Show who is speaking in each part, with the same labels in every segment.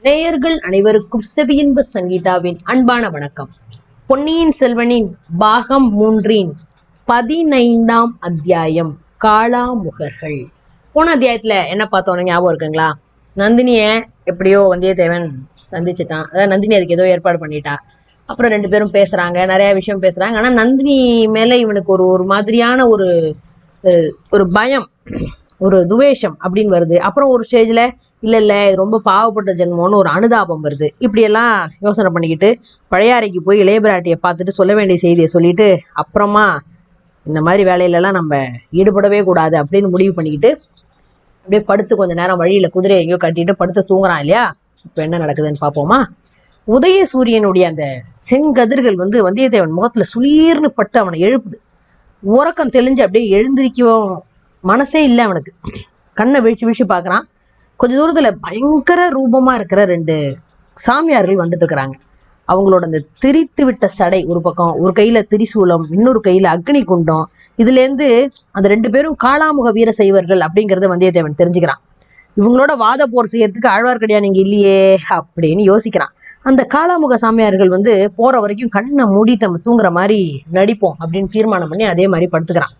Speaker 1: நேயர்கள் அனைவருக்கும் செவியின்ப சங்கீதாவின் அன்பான வணக்கம். பொன்னியின் செல்வனின் பாகம் 3 15ஆம் அத்தியாயம் காளாமுகர்கள். போன அத்தியாயத்துல என்ன பார்த்தோன்னு ஞாபகம் இருக்குங்களா? நந்தினிய எப்படியோ வந்தியத்தேவன் சந்திச்சுட்டான். அதாவது நந்தினி அதுக்கு ஏதோ ஏற்பாடு பண்ணிட்டா. அப்புறம் 2 பேரும் பேசுறாங்க, நிறைய விஷயம் பேசுறாங்க. ஆனா நந்தினி மேல இவனுக்கு ஒரு மாதிரியான ஒரு பயம், ஒரு துவேஷம் அப்படின்னு வருது. அப்புறம் ஒரு ஸ்டேஜ்ல இல்ல இது ரொம்ப பாவப்பட்ட ஜென்மம்னு ஒரு அனுதாபம் வருது. இப்படி எல்லாம் யோசனை பண்ணிக்கிட்டு பழையாறைக்கு போய் இளைய பிராட்டியை பார்த்துட்டு சொல்ல வேண்டிய செய்தியை சொல்லிட்டு அப்புறமா இந்த மாதிரி வேலையிலலாம் நம்ம ஈடுபடவே கூடாது அப்படின்னு முடிவு பண்ணிக்கிட்டு அப்படியே படுத்து கொஞ்ச நேரம் வழியில குதிரை எங்கேயோ கட்டிட்டு படுத்து தூங்குறான் இல்லையா? இப்ப என்ன நடக்குதுன்னு பார்ப்போமா? உதய சூரியனுடைய அந்த செங்கதிர்கள் வந்தியத்தேவன் முகத்துல சுளீர்னு பட்டு அவனை எழுப்புது. உறக்கம் தெளிஞ்சு அப்படியே எழுந்திருக்கவும் மனசே இல்லை அவனுக்கு. கண்ணை விழிச்சு விழிச்சு பார்க்கறான். கொஞ்ச தூரத்துல பயங்கர ரூபமா இருக்கிற 2 சாமியார்கள் வந்துட்டு இருக்கிறாங்க. அவங்களோட அந்த திரித்து விட்ட சடை ஒரு பக்கம், ஒரு கையில திரிசூலம், இன்னொரு கையில அக்னி குண்டம். இதுல இருந்து அந்த 2 பேரும் காளாமுக வீர சைவர்கள் அப்படிங்கறத வந்தியத்தேவன் தெரிஞ்சுக்கிறான். இவங்களோட வாத போர் செய்யறதுக்கு ஆழ்வார்க்கடியான் இங்க இல்லையே அப்படின்னு யோசிக்கிறான். அந்த காளாமுக சாமியார்கள் போற வரைக்கும் கண்ணை மூடிட்டு நம்ம தூங்குற மாதிரி நடிப்போம் அப்படின்னு தீர்மானம் பண்ணி அதே மாதிரி படுத்துக்கிறான்.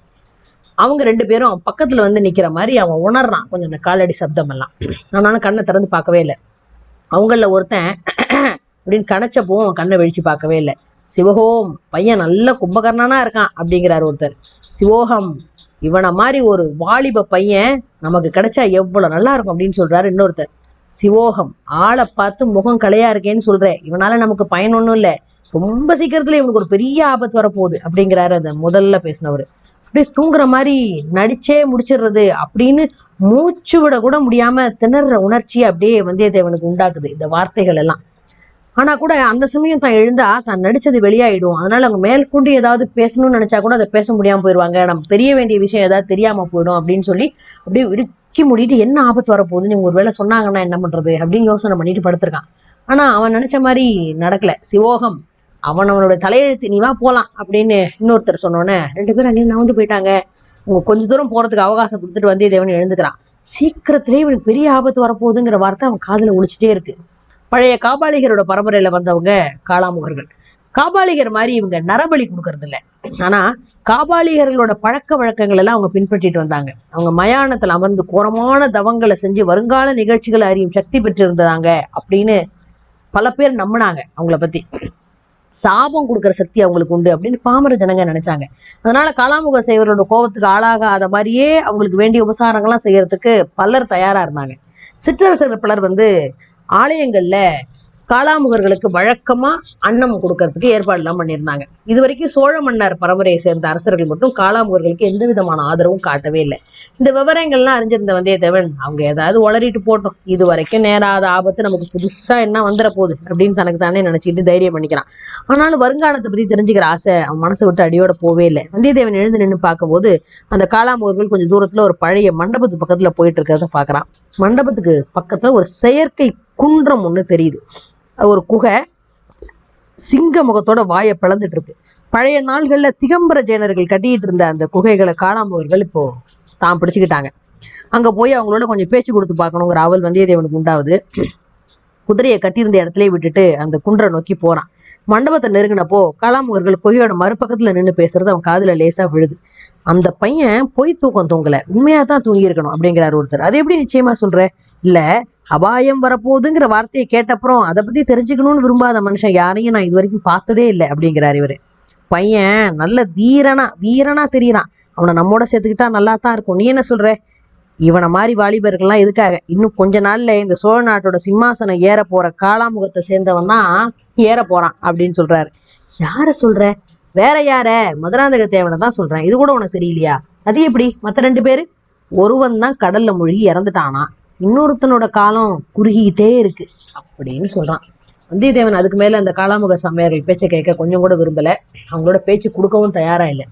Speaker 1: அவங்க 2 பேரும் பக்கத்துல நிக்கிற மாதிரி அவன் உணர்றான், கொஞ்சம் அந்த காலடி சப்தம் எல்லாம். ஆனாலும் கண்ணை திறந்து பார்க்கவே இல்லை. அவங்கள ஒருத்தன் அப்படின்னு கணச்சப்போ கண்ணை வெளிச்சு பார்க்கவே இல்லை. சிவஹோம், பையன் நல்ல கும்பகர்ணனா இருக்கான் அப்படிங்கிறார் ஒருத்தர். சிவோகம், இவனை மாதிரி ஒரு வாலிப பையன் நமக்கு கிடைச்சா எவ்வளவு நல்லா இருக்கும் அப்படின்னு சொல்றாரு இன்னொருத்தர். சிவோகம், ஆளை பார்த்து முகம் கலையா இருக்கேன்னு சொல்றேன், இவனால நமக்கு பயன் ஒண்ணும் இல்லை, ரொம்ப சீக்கிரத்துல இவனுக்கு ஒரு பெரிய ஆபத்து வரப்போகுது அப்படிங்கிறாரு அந்த முதல்ல பேசினவர். அப்படியே தூங்குற மாதிரி நடிச்சே முடிச்சிடுறது அப்படின்னு மூச்சு விட கூட முடியாம திணற உணர்ச்சியை அப்படியே வந்தியத்தேவனுக்கு உண்டாக்குது இந்த வார்த்தைகள் எல்லாம். ஆனா கூட அந்த சமயம் தான் எழுந்தா தான் நடிச்சது வெளியாயிடும். அதனால அவங்க மேற்கொண்டு ஏதாவது பேசணும்னு நினைச்சா கூட அதை பேச முடியாம போயிடுவாங்க, நம்ம தெரிய வேண்டிய விஷயம் ஏதாவது தெரியாம போயிடும் அப்படின்னு சொல்லி அப்படியே இறுக்கி மூடிட்டு என்ன ஆபத்து வரப்போகுதுன்னு இவங்க ஒரு வேளை சொன்னாங்கன்னா என்ன பண்றது அப்படின்னு யோசனை பண்ணிட்டு படுத்திருக்கான். ஆனா அவன் நினைச்ச மாதிரி நடக்கல. சிவோகம், அவனோட தலையெழுத்து, நீ வா போலாம் அப்படின்னு இன்னொருத்தர் சொன்னோன்னே 2 பேரும் அங்கேயும் நகர்ந்து போயிட்டாங்க. உங்க கொஞ்ச தூரம் போறதுக்கு அவகாசம் கொடுத்துட்டு வந்தியத்தேவன் எழுந்துக்கிறான். சீக்கிரத்திலே இவனுக்கு பெரிய ஆபத்து வரப்போகுதுங்கிற வார்த்தை அவன் காதுல ஒழிச்சிட்டே இருக்கு. பழைய காபாலிகரோட பரம்பரையில வந்தவங்க காளாமுகர்கள். காபாலிகர் மாதிரி இவங்க நரபலி கொடுக்கறது இல்லை. ஆனா காபாலிகர்களோட பழக்க வழக்கங்கள் எல்லாம் அவங்க பின்பற்றிட்டு வந்தாங்க. அவங்க மயானத்துல அமர்ந்து கோரமான தவங்களை செஞ்சு வருங்கால நிகழ்ச்சிகளை அறியும் சக்தி பெற்று இருந்தாங்க அப்படின்னு பல பேர் நம்பினாங்க. அவங்கள பத்தி சாபம் கொடுக்குற சக்தி அவங்களுக்கு உண்டு அப்படின்னு பாமர ஜனங்க நினைச்சாங்க. அதனால காளாமுக செய்வரோட கோபத்துக்கு ஆளாகாத மாதிரியே அவங்களுக்கு வேண்டிய உபசாரங்கள்லாம் செய்யறதுக்கு பலர் தயாரா இருந்தாங்க. சிற்றரசர்கள் பலர் ஆலயங்கள்ல காளாமுகர்களுக்கு வழக்கமா அன்னம் கொடுக்கறதுக்கு ஏற்பாடு எல்லாம் பண்ணியிருந்தாங்க. இது வரைக்கும் சோழ மன்னர் பரம்பரையை சேர்ந்த அரசர்கள் மட்டும் காளாமுகர்களுக்கு எந்த விதமான ஆதரவும் காட்டவே இல்லை. இந்த விவரங்கள்லாம் அறிஞ்சிருந்த வந்தியத்தேவன் அவங்க ஏதாவது உளறிட்டு போட்டோம், இது வரைக்கும் நேராத ஆபத்து நமக்கு புதுசா என்ன வந்துட போகுது அப்படின்னு தனக்கு தானே நினைச்சிட்டு தைரியம் பண்ணிக்கிறான். ஆனாலும் வருங்காலத்தை பத்தி தெரிஞ்சுக்கிற ஆசை அவன் மனசை விட்டு அடியோட போவே இல்லை. வந்தியத்தேவன் எழுந்து நின்று பார்க்கும்போது அந்த காளாமுகர்கள் கொஞ்சம் தூரத்துல ஒரு பழைய மண்டபத்து பக்கத்துல போயிட்டு இருக்கிறத பாக்குறான். மண்டபத்துக்கு பக்கத்துல ஒரு செயற்கை குன்றம் ஒண்ணு தெரியுது. ஒரு குகை சிங்க முகத்தோட வாயை பிளந்துட்டு இருக்கு. பழைய நாள்கள்ல திகம்பர ஜெயினர்கள் கட்டிட்டு இருந்த அந்த குகைகளை காளாமுகர்கள் இப்போ தான் பிடிச்சுக்கிட்டாங்க. அங்க போய் அவங்களோட கொஞ்சம் பேச்சு கொடுத்து பார்க்கணுங்கிற ஆவல் வந்தியத்தேவனுக்கு உண்டாவது. குதிரையை கட்டியிருந்த இடத்துல விட்டுட்டு அந்த குன்றை நோக்கி போறான். மண்டபத்தை நெருங்கினப்போ காளாமுகர்கள் குகையோட மறுபக்கத்துல நின்று பேசுறது அவன் காதுல லேசா விழுது. அந்த பையன் பொய் தூக்கம் தூங்கல, உண்மையா தான் தூங்கி இருக்கணும் அப்படிங்கிறாரு ஒருத்தர். அது எப்படி நிச்சயமா சொல்ற? இல்ல, அபாயம் வரப்போகுதுங்கிற வார்த்தையை கேட்டப்புறம் அதை பத்தி தெரிஞ்சுக்கணும்னு விரும்பாத மனுஷன் யாரையும் நான் இது வரைக்கும் பார்த்ததே இல்லை அப்படிங்கிறாரு இவரு. பையன் நல்ல வீரனா தெரியறான், அவனை நம்மோட சேர்த்துக்கிட்டா நல்லா தான் இருக்கும். நீ என்ன சொல்ற? இவனை மாதிரி வாலிபர்கள்லாம் எதுக்காக? இன்னும் கொஞ்ச நாள்ல இந்த சோழ நாட்டோட சிம்மாசனம் ஏற போற காளாமுகத்தை சேர்ந்தவன் தான் ஏற போறான் அப்படின்னு சொல்றாரு. யார சொல்ற? வேற யார? மதுராந்தக தேவனை தான் சொல்றேன். இது கூட உனக்கு தெரியலையா? அது எப்படி? மத்த 2 பேரு? ஒருவன் தான் கடல்ல மூழ்கி இறந்துட்டானா, இன்னொருத்தனோட காலம் குறுகிட்டே இருக்கு அப்படின்னு சொல்றான். வந்தியத்தேவன் அதுக்கு மேல அந்த காளாமுக சமையர்கள் பேச்சை கேட்க கொஞ்சம் கூட விரும்பல. அவங்களோட பேச்சு கொடுக்கவும் தயாரா இல்லை.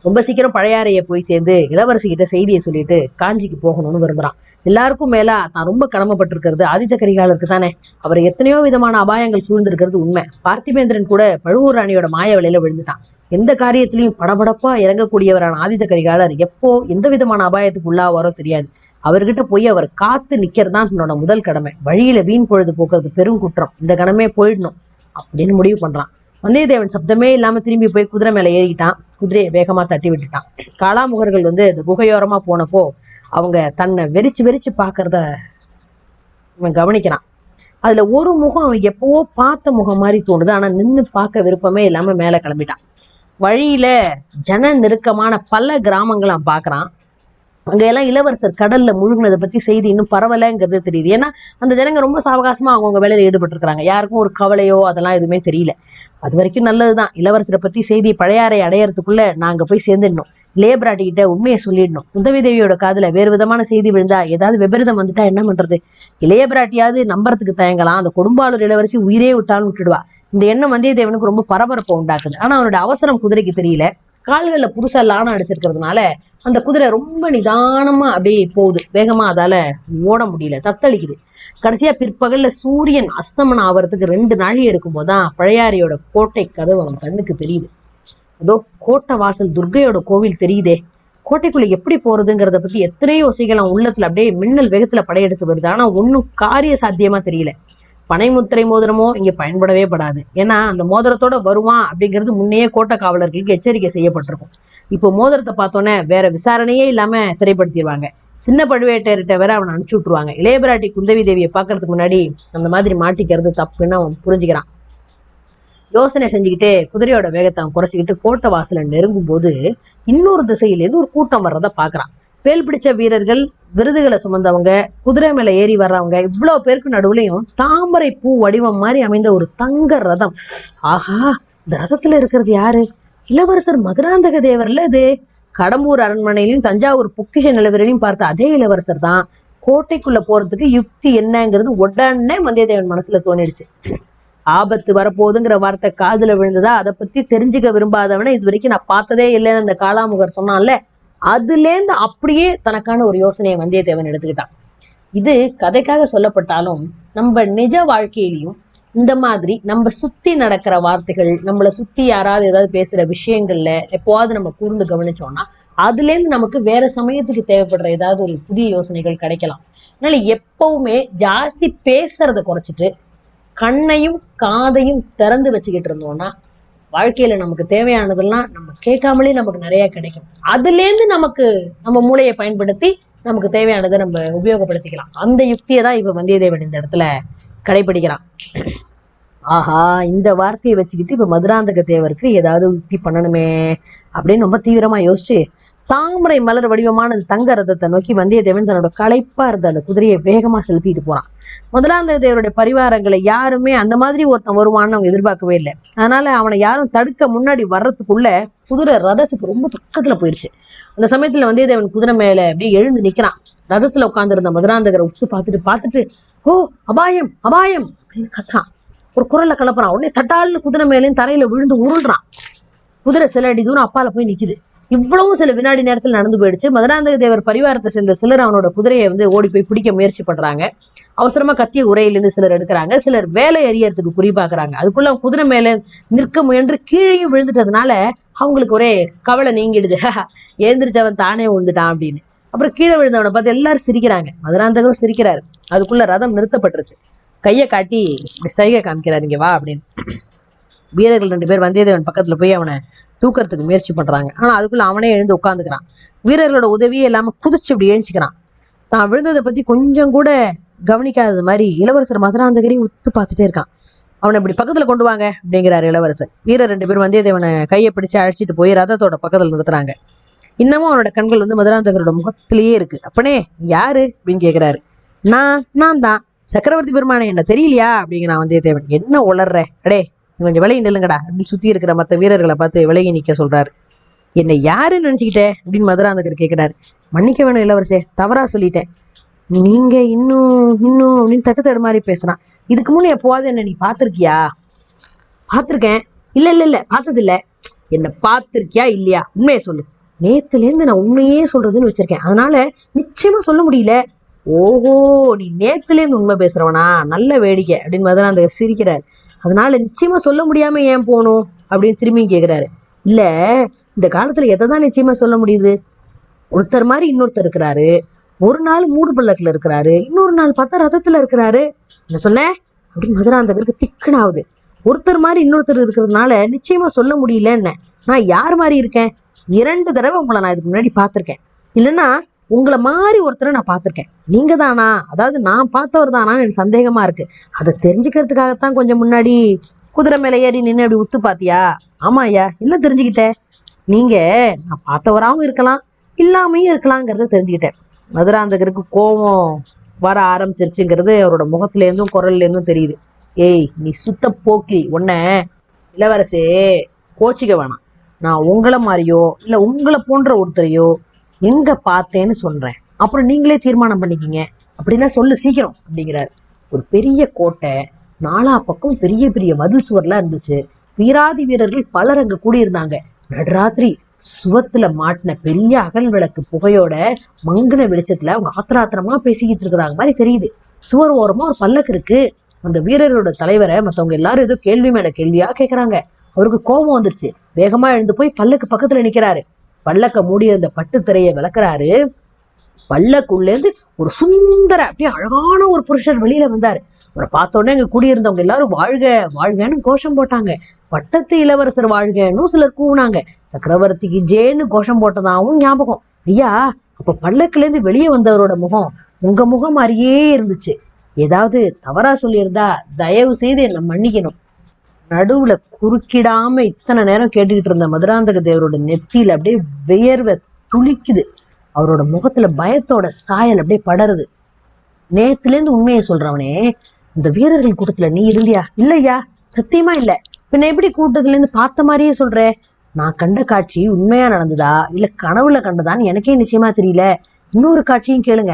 Speaker 1: ரொம்ப சீக்கிரம் பழையாறைய போய் சேர்ந்து இளவரசி கிட்ட செய்தியை சொல்லிட்டு காஞ்சிக்கு போகணும்னு விரும்புறான். எல்லாருக்கும் மேலா தான் ரொம்ப கடமைப்பட்டிருக்கிறது ஆதித்த கரிகாலருக்கு தானே. அவர் எத்தனையோ விதமான அபாயங்கள் சூழ்ந்திருக்கிறது உண்மை. பார்த்திபேந்திரன் கூட பழுவூர் ராணியோட மாய வலையில விழுந்துட்டான். எந்த காரியத்திலையும் படபடப்பா இறங்கக்கூடியவரான ஆதித்த கரிகாலர் எப்போ எந்த விதமான அபாயத்துக்கு உள்ளாவாரோ தெரியாது. அவர்கிட்ட போய் அவர் காத்து நிக்கிறதுதான் தன்னோட முதல் கடமை. வழியில வீண் பொழுது போக்குறது பெரும் குற்றம், இந்த கடமே போயிடணும் அப்படின்னு முடிவு பண்றான். வந்தியத்தேவன் சப்தமே இல்லாம திரும்பி போய் குதிரை மேல ஏறிக்கிட்டான். குதிரையை வேகமா தட்டி விட்டுட்டான். காளாமுகர்கள் இந்த குகையோரமா போனப்போ அவங்க தன்னை வெறிச்சு வெறிச்சு பாக்குறத இவன் கவனிக்கிறான். அதுல ஒரு முகம் அவன் எப்பவோ பார்த்த முகம் மாதிரி தோணுது. ஆனா நின்னு பார்க்க விருப்பமே இல்லாம மேல கிளம்பிட்டான். வழியில ஜன நெருக்கமான பல கிராமங்கள் அவன் பாக்குறான். அங்க எல்லாம் இளவரசர் கடல்ல முழுங்கினதை பத்தி செய்தி இன்னும் பரவலைங்கிறது தெரியுது. ஏன்னா அந்த ஜனங்க ரொம்ப சாவகாசமா அவங்கவுங்க வேலையில ஈடுபட்டு இருக்காங்க. யாருக்கும் ஒரு கவலையோ அதெல்லாம் எதுவுமே தெரியல. அது வரைக்கும் நல்லதுதான். இளவரசரை பத்தி செய்தி பழையாறை அடையறதுக்குள்ள நாங்க போய் சேர்ந்துடணும். இளையபிராட்டி கிட்ட உண்மையை சொல்லிடணும். குந்தவி தேவியோட காதுல வேறு விதமான செய்தி விழுந்தா, ஏதாவது விபரீதம் வந்துட்டா என்ன பண்றது? இளையபிராட்டியாவது நம்புறதுக்கு தயங்கலாம், அந்த கொடும்பாளூர் இளவரசி உயிரே விட்டாலும் விட்டுடுவா. இந்த எண்ணம் வந்தியத்தேவனுக்கு ரொம்ப பரபரப்பை உண்டாக்குது. ஆனா அவனோட அவசரம் குதிரைக்கு தெரியல. கால்கள்ல புதுசா லானம் அடிச்சிருக்கிறதுனால அந்த குதிரை ரொம்ப நிதானமா அப்படியே போகுது. வேகமா அதால ஓட முடியல, தத்தளிக்குது. கடைசியா பிற்பகல்ல சூரியன் அஸ்தமனம் ஆவறதுக்கு 2 நாழி இருக்கும் போதுதான் பழையாறையோட கோட்டை கதவு அவன் கண்ணுக்கு தெரியுது. அதோ கோட்டை வாசல் துர்கையோட கோவில் தெரியுதே. கோட்டைக்குள்ள எப்படி போறதுங்கிறத பத்தி எத்தனையோ யோசிகள் அவன் உள்ளத்துல அப்படியே மின்னல் வேகத்துல படையெடுத்து வருது. ஆனா ஒன்னும் காரிய சாத்தியமா தெரியல. பனைமுத்திரை மோதிரமோ இங்க பயன்படவே படாது. ஏன்னா அந்த மோதிரத்தோட வருவான் அப்படிங்கிறது முன்னையே கோட்டை காவலர்களுக்கு எச்சரிக்கை செய்யப்பட்டிருக்கும். இப்போ மோதிரத்தை பார்த்தோன்னே வேற விசாரணையே இல்லாம சிறைப்படுத்திடுவாங்க. சின்ன பழுவேட்டையர்கிட்ட வேற அவனை அனுப்பிச்சு விட்டுருவாங்க. இளையபிராட்டி குந்தவி தேவியை பாக்குறதுக்கு முன்னாடி அந்த மாதிரி மாட்டிக்கிறது தப்புன்னு அவன் புரிஞ்சுக்கிறான். யோசனை செஞ்சுக்கிட்டே குதிரையோட வேகத்தை அவன் குறைச்சிக்கிட்டு கோட்டை வாசல நெருங்கும் போது இன்னொரு திசையிலேருந்து ஒரு கூட்டம் வர்றதை பாக்குறான். வேல் பிடிச்ச வீரர்கள், விருதுகளை சுமந்தவங்க, குதிரை மேல ஏறி வர்றவங்க, இவ்வளவு பேருக்கு நடுவுலையும் தாமரை பூ வடிவம் மாதிரி அமைந்த ஒரு தங்க ரதம். ஆஹா, இந்த ரதத்துல இருக்கிறது யாரு? இளவரசர் மதுராந்தக தேவர்ல இது. கடம்பூர் அரண்மனையிலையும் தஞ்சாவூர் பொக்கிஷ நிலவரையிலையும் பார்த்த அதே இளவரசர் தான். கோட்டைக்குள்ள போறதுக்கு யுக்தி என்னங்கிறது உடனே வந்தியத்தேவன் மனசுல தோணிடுச்சு. ஆபத்து வரப்போகுதுங்கிற வார்த்தை காதுல விழுந்ததா, அதை பத்தி தெரிஞ்சுக்க விரும்பாதவனை இது வரைக்கும் நான் பார்த்ததே இல்லைன்னு அந்த காளாமுகர் சொன்னான்ல, அதுலேருந்து அப்படியே தனக்கான ஒரு யோசனையை வந்தியத்தேவன் எடுத்துக்கிட்டான். இது கதைக்காக சொல்லப்பட்டாலும் நம்ம நிஜ வாழ்க்கையிலையும் இந்த மாதிரி நம்ம சுத்தி நடக்கிற வார்த்தைகள், நம்மளை சுத்தி யாராவது ஏதாவது பேசுற விஷயங்கள்ல எப்போவாது நம்ம கூர்ந்து கவனிச்சோம்னா அதுல இருந்து நமக்கு வேற சமயத்துக்கு தேவைப்படுற ஏதாவது ஒரு புதிய யோசனைகள் கிடைக்கலாம். அதனால எப்பவுமே ஜாஸ்தி பேசுறதை குறைச்சிட்டு கண்ணையும் காதையும் திறந்து வச்சுக்கிட்டு இருந்தோம்னா வாழ்க்கையில நமக்கு தேவையானதெல்லாம் நம்ம கேட்காமலே நமக்கு நிறைய கிடைக்கும். அதுல இருந்து நமக்கு நம்ம மூளையை பயன்படுத்தி நமக்கு தேவையானதை நம்ம உபயோகப்படுத்திக்கலாம். அந்த யுக்தியை தான் இப்ப வந்தியத்தேவன் இந்த இடத்துல கடைபிடிக்கிறான். ஆஹா, இந்த வார்த்தையை வச்சுக்கிட்டு இப்ப மதுராந்தக தேவருக்கு ஏதாவது யுக்தி பண்ணணுமே அப்படின்னு ரொம்ப தீவிரமா யோசிச்சு தாமரை மலர் வடிவமான தங்க ரதத்தை நோக்கி வந்தியத்தேவன் தன்னோட களைப்பா இருந்த அந்த குதிரையை வேகமா செலுத்திட்டு போறான். மதுராந்தக தேவருடைய பரிவாரங்களை யாருமே அந்த மாதிரி ஒருத்தன் வருவான்னு அவங்க எதிர்பார்க்கவே இல்லை. அதனால அவனை யாரும் தடுக்க முன்னாடி வர்றதுக்குள்ள குதிரை ரதத்துக்கு ரொம்ப பக்கத்துல போயிருச்சு. அந்த சமயத்துல வந்தியத்தேவன் குதிரை மேல அப்படியே எழுந்து நிக்கிறான். ரதத்துல உட்கார்ந்து இருந்த மதுராந்தகரை உத்து பார்த்துட்டு ஓ அபாயம் அபாயம் அப்படின்னு கத்தான். ஒரு குரல்ல கிளப்புறான். உடனே தட்டால்னு குதிரை மேலேயும் தரையில விழுந்து உருள்றான். குதிரை சில அடி தூரம் அப்பால போய் நிக்குது. இவ்வளவும் சில வினாடி நேரத்தில் நடந்து போயிடுச்சு. மதுராந்தக தேவர் பரிவாரத்தை சேர்ந்த சிலர் அவனோட குதிரையை ஓடி போய் பிடிக்க முயற்சி பண்றாங்க. அவசரமா கத்திய உரையிலிருந்து சிலர் எடுக்கிறாங்க. சிலர் வேலை எறியறதுக்கு குறி பாக்குறாங்க. அதுக்குள்ள அவன் குதிரை மேல நிற்க முயன்று கீழேயும் விழுந்துட்டதுனால அவங்களுக்கு ஒரே கவலை நீங்கிடுது. எழுந்திரிச்சவன் தானே விழுந்துட்டான் அப்படின்னு. அப்புறம் கீழே விழுந்தவனை பார்த்து எல்லாரும் சிரிக்கிறாங்க. மதுராந்தகரும் சிரிக்கிறாரு. அதுக்குள்ள ரதம் நிறுத்தப்பட்டுருச்சு. கையை காட்டி சைகை காமிக்கிறாரு, இங்க வா அப்படின்னு. வீரர்கள் 2 பேர் வந்தியத்தேவன் பக்கத்துல போய் அவனை தூக்கறதுக்கு முயற்சி பண்றாங்க. ஆனா அதுக்குள்ள அவனே எழுந்து உட்காந்துக்கிறான். வீரர்களோட உதவியே இல்லாம குதிச்சு இப்படி எழுஞ்சிக்கிறான். தான் விழுந்ததை பத்தி கொஞ்சம் கூட கவனிக்காதது மாதிரி இளவரசர் மதுராந்தகரையும் உத்து பார்த்துட்டே இருக்கான். அவனை இப்படி பக்கத்துல கொண்டு வாங்க அப்படிங்கிறாரு இளவரசர். வீரர் 2 பேர் வந்தியத்தேவனை கையை பிடிச்சு அழைச்சிட்டு போய் ரதத்தோட பக்கத்துல நிறுத்துறாங்க. இன்னமும் அவனோட கண்கள் மதுராந்தகரோட முகத்திலேயே இருக்கு. அப்பனே யாரு அப்படின்னு கேக்குறாரு. நான் தான் சக்கரவர்த்தி பெருமானே, என்ன தெரியலையா அப்படிங்கிறான் வந்தியத்தேவன். என்ன உளர்ற, அடே கொஞ்சம் விலகி நில்லுங்கடா அப்படின்னு சுத்தி இருக்கிற மற்ற வீரர்களை பார்த்து விலகி நிக்க சொல்றாரு. என்னை யாருன்னு நினைச்சுக்கிட்டே அப்படின்னு மதுராந்தகர் கேட்கிறாரு. மன்னிக்க வேணும் இளவரசே, தவறா சொல்லிட்டேன். நீங்க இன்னும் அப்படின்னு தட்டு மாதிரி பேசுறான். இதுக்கு முன்னே எப்போவாது என்ன நீ பாத்திருக்கியா? பாத்திருக்கேன். இல்ல பார்த்தது இல்ல. என்ன பாத்திருக்கியா இல்லையா? உண்மையை சொல்லு. நேத்துல இருந்து நான் உண்மையே சொல்றதுன்னு வச்சிருக்கேன். அதனால நிச்சயமா சொல்ல முடியல. ஓஹோ, நீ நேத்துல இருந்து உண்மை பேசுறவனா? நல்ல வேடிக்கை அப்படின்னு மதுராந்தகர் சிரிக்கிறார். அதனால நிச்சயமா சொல்ல முடியாம ஏன் போகணும் அப்படின்னு திரும்பி கேக்குறாரு. இல்ல, இந்த காலத்துல எதைதான் நிச்சயமா சொல்ல முடியுது? ஒருத்தர் மாதிரி இன்னொருத்தர் இருக்கிறாரு. ஒரு நாள் மூடு பல்லக்குல இருக்கிறாரு, இன்னொரு நாள் பார்த்தா ரதத்துல இருக்கிறாரு. என்ன சொன்ன அப்படின்னு மதுராந்தகருக்கு திக்குனாவது. ஒருத்தர் மாதிரி இன்னொருத்தர் இருக்கிறதுனால நிச்சயமா சொல்ல முடியல. என்ன நான் யார் மாதிரி இருக்கேன்? 2 தடவை உங்களை நான் இதுக்கு முன்னாடி பார்த்திருக்கேன். இல்லைன்னா உங்களை மாதிரி ஒருத்தரை நான் பார்த்திருக்கேன். நீங்க தானா, அதாவது நான் பார்த்தவர் தானான்னு எனக்கு சந்தேகமா இருக்கு. அதை தெரிஞ்சுக்கிறதுக்காகத்தான் கொஞ்சம் முன்னாடி குதிரை மேல ஏறி நின்று அப்படி உத்து பாத்தியா? ஆமா ஐயா. என்ன தெரிஞ்சுக்கிட்ட? நீங்க நான் பார்த்தவராகவும் இருக்கலாம், இல்லாமையும் இருக்கலாங்கிறத தெரிஞ்சுக்கிட்டேன். மதுராந்தகருக்கு கோபம் வர ஆரம்பிச்சிருச்சுங்கிறது அவரோட முகத்துல இருந்தும் குரல்ல இருந்தும் தெரியுது. ஏய், நீ சுத்த போக்கி, உன்ன இளவரசே கோச்சிக்க வேணாம். நான் உங்களை மாதிரியோ இல்ல உங்களை போன்ற ஒருத்தரையோ எங்க பார்த்தேன்னு சொல்றேன், அப்புறம் நீங்களே தீர்மானம் பண்ணிக்கிங்க. அப்படின்னா சொல்லு சீக்கிரம் அப்படிங்கிறாரு. ஒரு பெரிய கோட்டை, 4 பக்கம் பெரிய பெரிய மதில் சுவர்லாம் இருந்துச்சு. வீராதி வீரர்கள் பலர் அங்க கூடியிருந்தாங்க. நடுராத்திரி சுவத்துல மாட்டின பெரிய அகல் விளக்கு புகையோட மங்கின வெளிச்சத்துல அவங்க ஆத்திராத்திரமா பேசிக்கிட்டு இருக்கிறாங்க மாதிரி தெரியுது. சுவர் ஓரமா ஒரு பல்லக்கு இருக்கு. அந்த வீரர்களோட தலைவரை மத்தவங்க எல்லாரும் ஏதோ கேள்வி மேல கேள்வியா கேக்குறாங்க. அவருக்கு கோபம் வந்துருச்சு. வேகமா எழுந்து போய் பல்லக்கு பக்கத்துல நிக்கிறாரு. பல்லக்க மூடிய அந்த பட்டு திரையை விளக்குறாரு. பல்லக்குள்ள இருந்து ஒரு சுந்தர அப்படியே அழகான ஒரு புருஷர் வெளியில வந்தாரு. அவரை பார்த்த உடனே அங்க கூடியிருந்தவங்க எல்லாரும் வாழ்க வாழ்கன்னு கோஷம் போட்டாங்க. பட்டத்து இளவரசர் வாழ்கன்னு சிலர் கூவுனாங்க. சக்கரவர்த்திக்கு ஜேன்னு கோஷம் போட்டதாகவும் ஞாபகம். ஐயா, அப்ப பல்லக்குல இருந்து வெளியே வந்தவரோட முகம் உங்க முகம் மாதிரியே இருந்துச்சு. ஏதாவது தவறா சொல்லியிருந்தா தயவு செய்து என்னை மன்னிக்கணும். நடுவுல குறுக்கிடாம இத்தனை நேரம் கேட்டுக்கிட்டு இருந்த மதுராந்தக தேவரோட நெத்தியில அப்படியே வியர்வை துளிக்குது. அவரோட முகத்துல பயத்தோட சாயல் அப்படியே படருது. நேத்துல இருந்து உண்மையை சொல்றவனே, இந்த வீரர்கள் கூட்டத்துல நீ இருந்தியா? இல்லையா, சத்தியமா இல்ல. பின்ன எப்படி கூட்டத்துல இருந்து பார்த்த மாதிரியே சொல்ற? நான் கண்ட காட்சி உண்மையா நடந்ததா இல்ல கனவுல கண்டதான்னு எனக்கே நிச்சயமா தெரியல. இன்னொரு காட்சியும் கேளுங்க.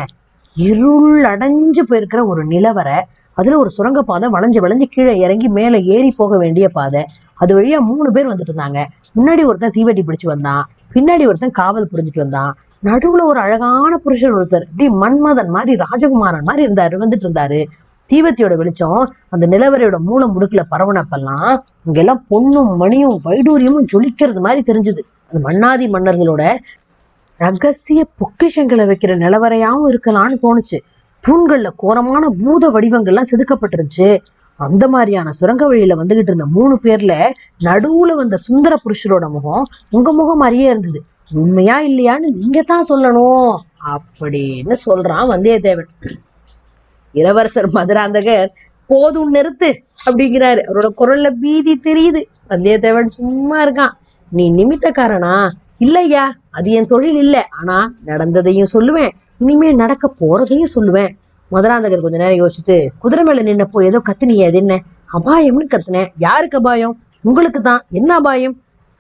Speaker 1: இருள் அடைஞ்சு போயிருக்கிற ஒரு நிலவரை, அதுல ஒரு சுரங்க பாதை வளைஞ்சு வளைஞ்சு கீழே இறங்கி மேல ஏறி போக வேண்டிய பாதை. அது வழியா 3 பேர் வந்துட்டு இருந்தாங்க. முன்னாடி ஒருத்தன் தீவெட்டி பிடிச்சு வந்தான், பின்னாடி ஒருத்தன் காவல் புரிஞ்சுட்டு வந்தான். நடுவுல ஒரு அழகான புருஷர் ஒருத்தர் இப்படி மன்மதன் மாதிரி ராஜகுமாரன் மாதிரி வந்துட்டு இருந்தாரு. தீவத்தியோட வெளிச்சம் அந்த நிலவரையோட மூலம் முடுக்குல பரவனப்பெல்லாம் இங்கெல்லாம் பொண்ணும் மணியும் வைடூரியமும் ஜொலிக்கிறது மாதிரி தெரிஞ்சுது. அந்த மன்னாதி மன்னர்களோட ரகசிய பொக்கிஷங்களை வைக்கிற நிலவரையாவும் இருக்கலாம்னு தோணுச்சு. தூண்கள்ல கோரமான பூத வடிவங்கள்லாம் செதுக்கப்பட்டிருந்துச்சு. அந்த மாதிரியான சுரங்க வழியில வந்துகிட்டு இருந்த 3 பேர்ல நடுவுல வந்த சுந்தர புருஷரோட முகம் உங்க முகம் மாதிரியே இருந்தது. உண்மையா இல்லையான்னு நீங்க தான் சொல்லணும் அப்படின்னு சொல்றான் வந்தியத்தேவன். இளவரசர் மதுராந்தகர் போதும் நிறுத்து அப்படிங்கிறாரு. அவரோட குரல்ல பீதி தெரியுது. வந்தியத்தேவன் சும்மா இருக்கான். நீ நிமித்தக்காரனா? இல்லையா, அது என் தொழில் இல்லை. ஆனா நடந்ததையும் சொல்லுவேன், இனிமே நடக்க போறதையும் சொல்லுவேன். மதுராந்தகர் கொஞ்ச நேரம் யோசிச்சுட்டு, குதிரை மேல நின்னப்போ ஏதோ கத்துனியே, அது என்ன? அபாயம்னு கத்துனேன். யாருக்கு அபாயம்? உங்களுக்கு தான். என்ன அபாயம்?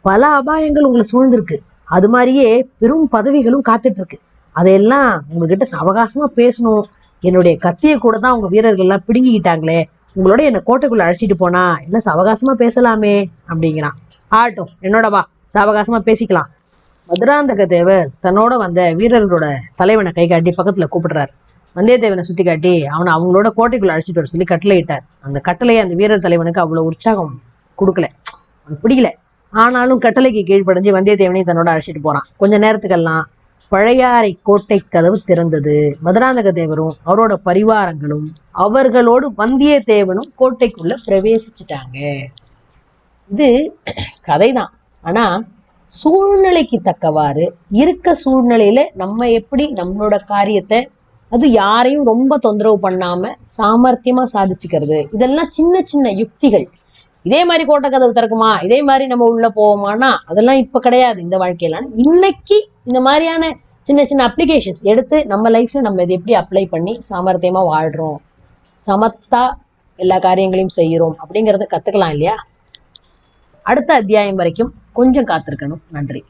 Speaker 1: பல அபாயங்கள் உங்களை சூழ்ந்திருக்கு. அது மாதிரியே பெரும் பதவிகளும் காத்துட்டு இருக்கு. அதையெல்லாம் உங்ககிட்ட அவகாசமா பேசணும். என்னுடைய கத்தியை கூட தான் உங்க வீரர்கள் எல்லாம் பிடுங்கிக்கிட்டாங்களே. உங்களோட என்ன கோட்டைக்குள்ள அழைச்சிட்டு போனா என்ன அவகாசமா பேசலாமே அப்படிங்கிறான். ஆட்டும், என்னோட வா, அவகாசமா பேசிக்கலாம். மதுராந்தக தேவர் தன்னோட வந்த வீரர்களோட தலைவனை கை காட்டி பக்கத்துல கூப்பிடுறாரு. வந்தியத்தேவனை சுத்தி காட்டி அவனை அவங்களோட கோட்டைக்குள்ள அழைச்சிட்டு வர சொல்லி கட்டளை இட்டார். அந்த கட்டளையை அந்த வீரர் தலைவனுக்கு அவ்வளவு உற்சாகம் கொடுக்கல, அவனுக்கு பிடிக்கல. ஆனாலும் கட்டளைக்கு கீழ்ப்படைஞ்சு வந்தியத்தேவனையும் தன்னோட அழைச்சிட்டு போறான். கொஞ்ச நேரத்துக்கெல்லாம் பழையாறை கோட்டை கதவு திறந்தது. மதுராந்தக தேவரும் அவரோட பரிவாரங்களும் அவர்களோடு வந்தியத்தேவனும் கோட்டைக்குள்ள பிரவேசிச்சுட்டாங்க. இது கதைதான். ஆனா சூழ்நிலைக்கு தக்கவாறு இருக்க சூழ்நிலையில நம்ம எப்படி நம்மளோட காரியத்தை, அது யாரையும் ரொம்ப தொந்தரவு பண்ணாம சாமர்த்தியமா சாதிச்சுக்கிறது, இதெல்லாம் சின்ன சின்ன யுக்திகள். இதே மாதிரி கோட்டை கதவு திறக்குமா, இதே மாதிரி நம்ம உள்ள போவோமானா அதெல்லாம் இப்ப கிடையாது இந்த வாழ்க்கையில. இன்னைக்கு இந்த மாதிரியான சின்ன சின்ன அப்ளிகேஷன்ஸ் எடுத்து நம்ம லைஃப்ல நம்ம இதை எப்படி அப்ளை பண்ணி சாமர்த்தியமா வாழ்றோம், சமத்தா எல்லா காரியங்களையும் செய்யறோம் அப்படிங்கிறத கத்துக்கலாம் இல்லையா? அடுத்த அத்தியாயம் வரைக்கும் கொஞ்சம் காத்திருக்கணும். நன்றி.